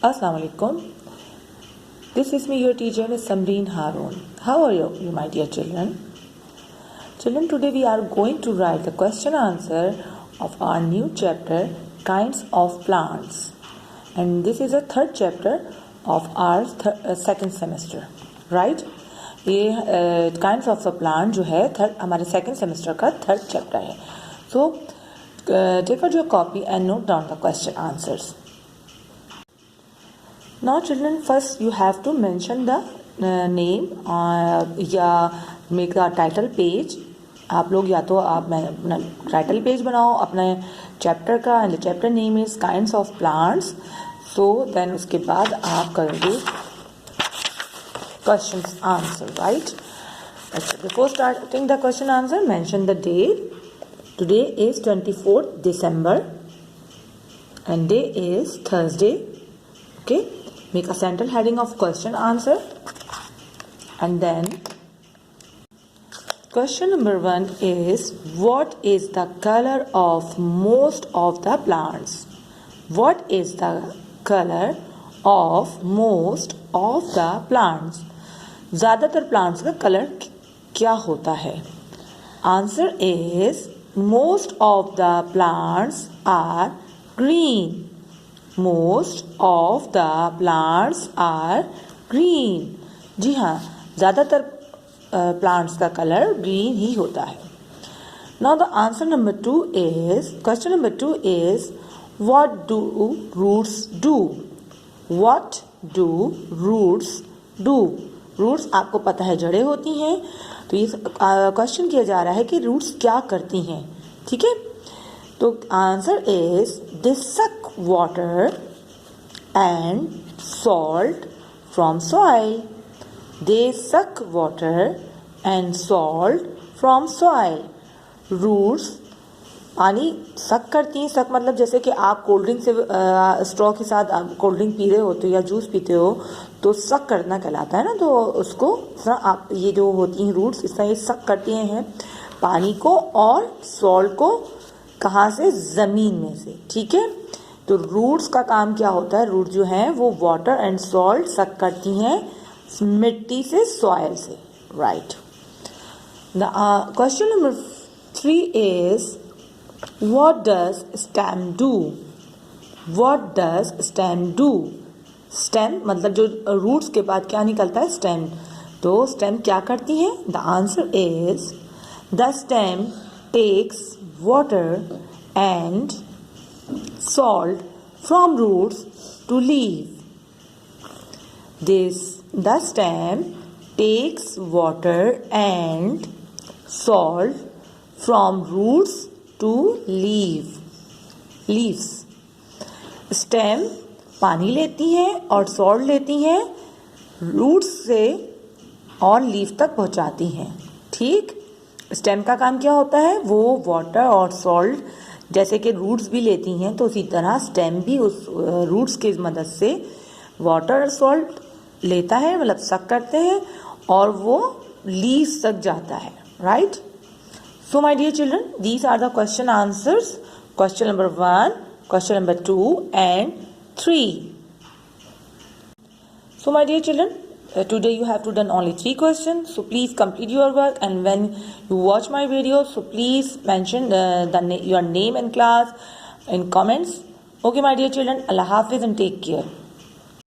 Assalamu alaikum. This is me, your teacher, Ms. Samreen Haroon. How are you, my dear children? Children, today we are going to write the question answer of our new chapter, Kinds of Plants. And this is the third chapter of our second semester, right? ये kinds of the plant जो है हमारे second semester का third chapter है. So take out your copy and note down the question answers. Now children, first you have to mention the name या make the title page. आप लोग या तो आप टाइटल पेज बनाओ अपने चैप्टर का and the chapter name is kinds of plants. So then उसके बाद आप करोगे क्वेश्चन आंसर, राइट? अच्छा, before starting the question answer mention the day. Today is 24th December and day is Thursday. Okay, make a central heading of question answer, and then question number 1 is, what is the color of most of the plants? What is the color of most of the plants? ज़्यादातर plants का colour क्या होता है? Answer is most of the plants are green. Most of the plants are green. जी हाँ, ज़्यादातर plants का colour green ही होता है. Now the answer number 2 is, question number 2 is, what do roots do? What do roots do? Roots आपको पता है जड़ें होती हैं. तो ये क्वेश्चन किया जा रहा है कि रूट्स क्या करती हैं. ठीक है, तो answer is they suck water and salt from soil. They suck water and salt from soil. Roots पानी सक करती हैं. सक मतलब जैसे कि आप कोल्ड ड्रिंक से स्ट्रॉ के साथ आप कोल्ड ड्रिंक पी रहे होते हो या जूस पीते हो तो सक करना कहलाता है ना. तो उसको आप ये जो होती हैं रूट्स, इस तरह ये सक करती हैं पानी को और सॉल्ट को. कहाँ से? ज़मीन में से. ठीक है, तो रूट्स का काम क्या होता है? रूट जो हैं वो वाटर एंड सॉल्ट सक करती हैं मिट्टी से, सॉइल से, right. The question number 3 is, what does stem do? What does stem do? stem मतलब जो रूट्स के बाद क्या निकलता है? स्टेम. तो स्टेम क्या करती है? The answer is, the stem takes water and salt from roots to leave. The stem takes water and salt from roots to leaves. Stem पानी लेती हैं और सॉल्ट लेती हैं रूट्स से और लीफ तक पहुंचाती हैं. ठीक, स्टेम का काम क्या होता है? वो वाटर और सॉल्ट जैसे कि रूट्स भी लेती हैं, तो उसी तरह स्टेम भी उस रूट्स की मदद से वाटर और सॉल्ट लेता है, मतलब सक करते हैं, और वो लीव्स तक जाता है, right? So my dear children, these are the question answers. Question number 1, question number 2 and 3. So my dear children, today you have to done only 3 questions. So please complete your work, and when you watch my video, so please mention your name and class in comments. Okay my dear children, Allah Hafiz and take care.